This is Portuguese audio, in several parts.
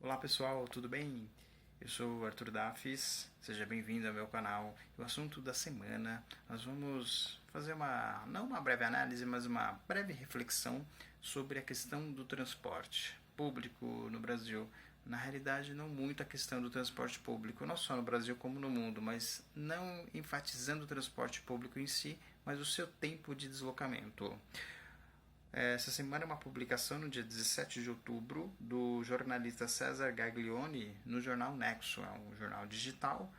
Olá pessoal, tudo bem? Eu sou o Arthur Dafis, seja bem-vindo ao meu canal. O assunto da semana, nós vamos fazer não uma breve análise, mas uma breve reflexão sobre a questão do transporte público no Brasil. Na realidade, não muito a questão do transporte público, não só no Brasil como no mundo, mas não enfatizando o transporte público em si, mas o seu tempo de deslocamento. Essa semana é uma publicação no dia 17 de outubro do jornalista César Gaglione no jornal Nexo. É um jornal digital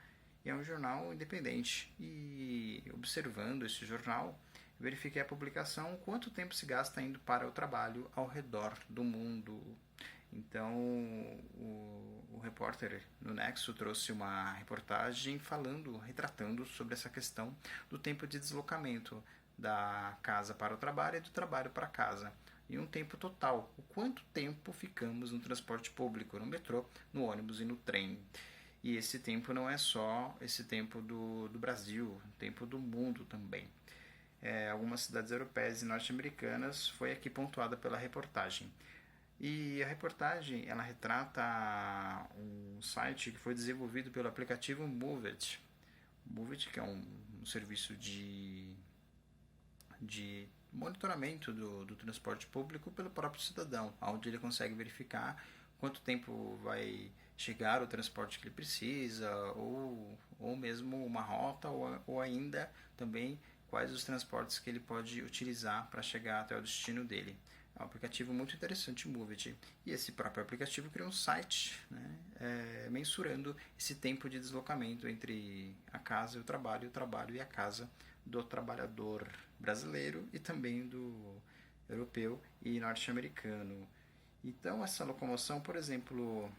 e é um jornal independente. E observando esse jornal, verifiquei a publicação quanto tempo se gasta indo para o trabalho ao redor do mundo. Então, o repórter no Nexo trouxe uma reportagem retratando sobre essa questão do tempo de deslocamento da casa para o trabalho e do trabalho para casa. E um tempo total. O quanto tempo ficamos no transporte público, no metrô, no ônibus e no trem. E esse tempo não é só esse tempo do Brasil, tempo do mundo também. Algumas cidades europeias e norte-americanas foi aqui pontuada pela reportagem. E a reportagem ela retrata um site que foi desenvolvido pelo aplicativo Move It. Move It, que é um serviço de monitoramento do transporte público pelo próprio cidadão, onde ele consegue verificar quanto tempo vai chegar o transporte que ele precisa, ou mesmo uma rota, ou ainda também quais os transportes que ele pode utilizar para chegar até o destino dele. É um aplicativo muito interessante, o Movit. E esse próprio aplicativo criou um site, né, mensurando esse tempo de deslocamento entre a casa e o trabalho e a casa do trabalhador brasileiro e também do europeu e norte-americano. Então, essa locomoção, por exemplo,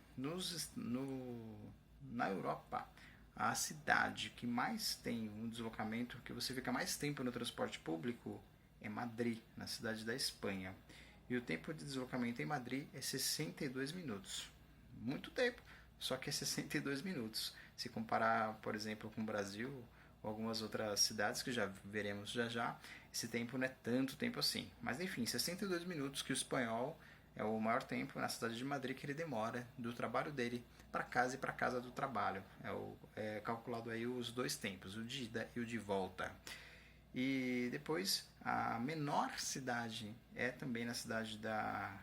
na Europa, a cidade que mais tem um deslocamento, que você fica mais tempo no transporte público, é Madrid, na cidade da Espanha. E o tempo de deslocamento em Madrid é 62 minutos. Muito tempo, só que é 62 minutos. Se comparar, por exemplo, com o Brasil ou algumas outras cidades que já veremos já, esse tempo não é tanto tempo assim. Mas enfim, 62 minutos que o espanhol é o maior tempo na cidade de Madrid que ele demora do trabalho dele para casa e para casa do trabalho. É calculado aí os dois tempos, o de ida e o de volta. E depois a menor cidade é também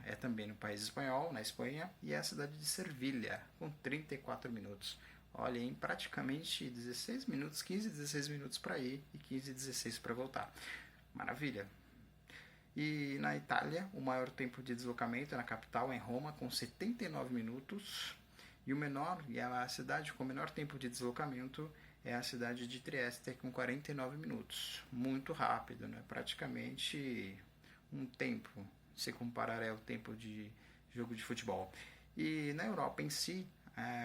é também no país espanhol, na Espanha, e é a cidade de Sevilha, com 34 minutos. Olha, em praticamente 16 minutos, 15, 16 minutos para ir e 15, 16 para voltar. Maravilha. E na Itália, o maior tempo de deslocamento na capital, em Roma, com 79 minutos. E a cidade com o menor tempo de deslocamento é a cidade de Trieste, com 49 minutos. Muito rápido, né? Praticamente um tempo, se comparar ao tempo de jogo de futebol. E na Europa em si,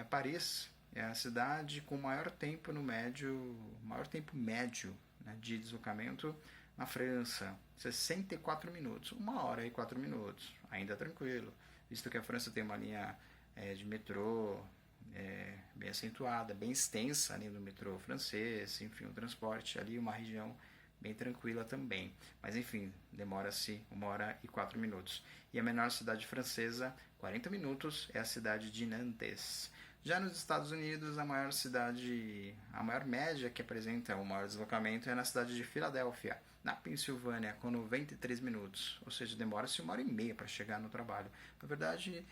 Paris é a cidade com maior tempo médio, né, de deslocamento na França, 64 minutos, 1 hora e 4 minutos, ainda tranquilo, visto que a França tem uma linha de metrô bem acentuada, bem extensa ali no metrô francês, enfim, o transporte ali, uma região bem tranquila também. Mas enfim, demora-se 1 hora e 4 minutos. E a menor cidade francesa, 40 minutos, é a cidade de Nantes. Já nos Estados Unidos, a maior média que apresenta o maior deslocamento é na cidade de Filadélfia, na Pensilvânia, com 93 minutos. Ou seja, demora-se 1 hora e meia para chegar no trabalho. Na verdade,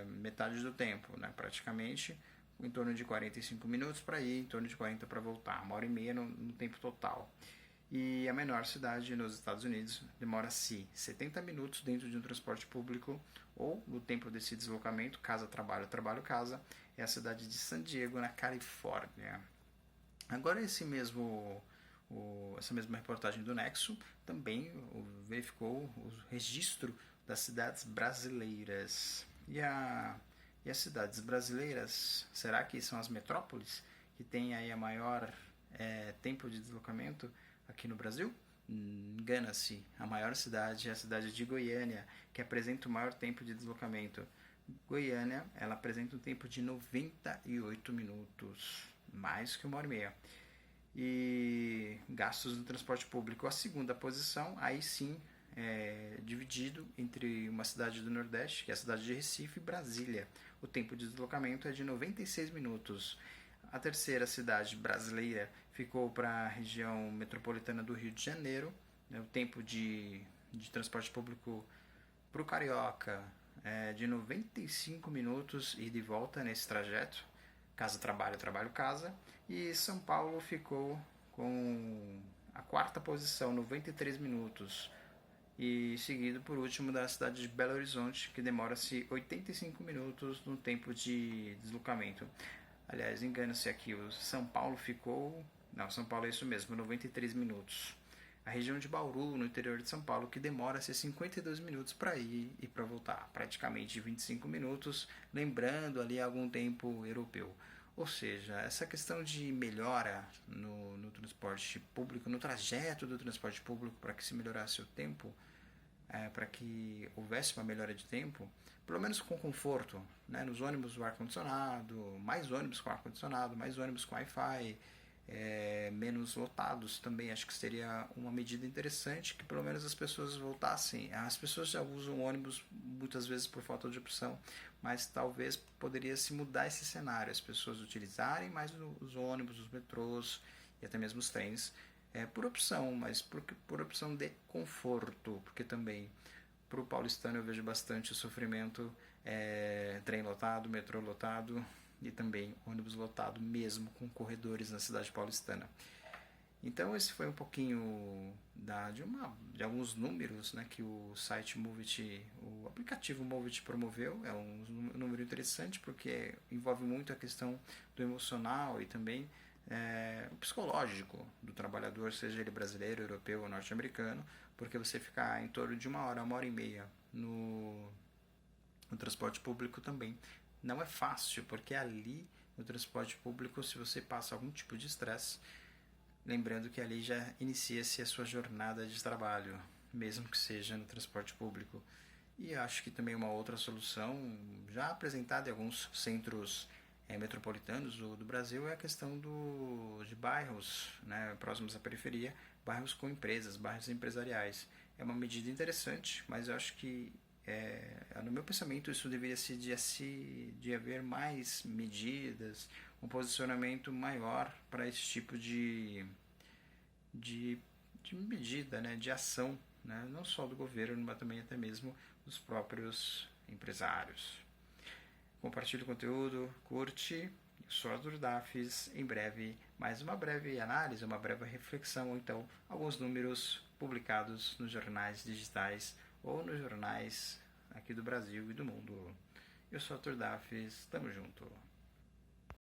metade do tempo, né? Praticamente em torno de 45 minutos para ir, em torno de 40 para voltar, 1 hora e meia no tempo total. E a menor cidade nos Estados Unidos demora-se 70 minutos dentro de um transporte público ou no tempo desse deslocamento, casa-trabalho, trabalho-casa, é a cidade de San Diego, na Califórnia. Agora essa mesma reportagem do Nexo também verificou o registro das cidades brasileiras. E as cidades brasileiras, será que são as metrópoles que têm aí a maior tempo de deslocamento aqui no Brasil? Engana-se, a maior cidade é a cidade de Goiânia, que apresenta o maior tempo de deslocamento. Goiânia, ela apresenta um tempo de 98 minutos, mais que 1 hora e meia. E gastos no transporte público, a segunda posição, aí sim dividido entre uma cidade do Nordeste, que é a cidade de Recife, e Brasília. O tempo de deslocamento é de 96 minutos. A terceira cidade brasileira ficou para a região metropolitana do Rio de Janeiro. O tempo de transporte público para o Carioca é de 95 minutos e de volta nesse trajeto. Casa-trabalho, trabalho-casa. E São Paulo ficou com a quarta posição, 93 minutos. E seguido por último da cidade de Belo Horizonte, que demora-se 85 minutos no tempo de deslocamento. Aliás, engana-se aqui, o São Paulo ficou... Não, São Paulo é isso mesmo, 93 minutos. A região de Bauru, no interior de São Paulo, que demora-se 52 minutos para ir e para voltar. Praticamente 25 minutos, lembrando ali algum tempo europeu. Ou seja, essa questão de melhora no transporte público, no trajeto do transporte público, para que se melhorasse o tempo, para que houvesse uma melhora de tempo, pelo menos com conforto, né? Nos ônibus o ar-condicionado, mais ônibus com ar-condicionado, mais ônibus com Wi-Fi, menos lotados também, acho que seria uma medida interessante, que pelo menos as pessoas voltassem. As pessoas já usam ônibus muitas vezes por falta de opção, mas talvez poderia se mudar esse cenário, as pessoas utilizarem mais os ônibus, os metrôs e até mesmo os trens, por opção, mas por opção de conforto, porque também para o paulistano eu vejo bastante o sofrimento, trem lotado, metrô lotado e também ônibus lotado mesmo com corredores na cidade paulistana. Então esse foi um pouquinho de alguns números, né, que o site Movit, o aplicativo Movit promoveu. É um número interessante porque envolve muito a questão do emocional e também o psicológico do trabalhador, seja ele brasileiro, europeu ou norte-americano, porque você ficar em torno de uma hora e meia no transporte público também não é fácil, porque ali no transporte público, se você passa algum tipo de estresse, lembrando que ali já inicia-se a sua jornada de trabalho, mesmo que seja no transporte público. E acho que também uma outra solução, já apresentada em alguns centros metropolitanos do Brasil, é a questão de bairros, né, próximos à periferia, bairros com empresas, bairros empresariais. É uma medida interessante, mas eu acho que no meu pensamento isso deveria ser de haver mais medidas, um posicionamento maior para esse tipo de medida, né, de ação, né, não só do governo, mas também até mesmo dos próprios empresários. Compartilhe o conteúdo, curte. Eu sou Arthur Dafis. Em breve, mais uma breve análise, uma breve reflexão, ou então alguns números publicados nos jornais digitais ou nos jornais aqui do Brasil e do mundo. Eu sou Arthur Dafis. Tamo junto.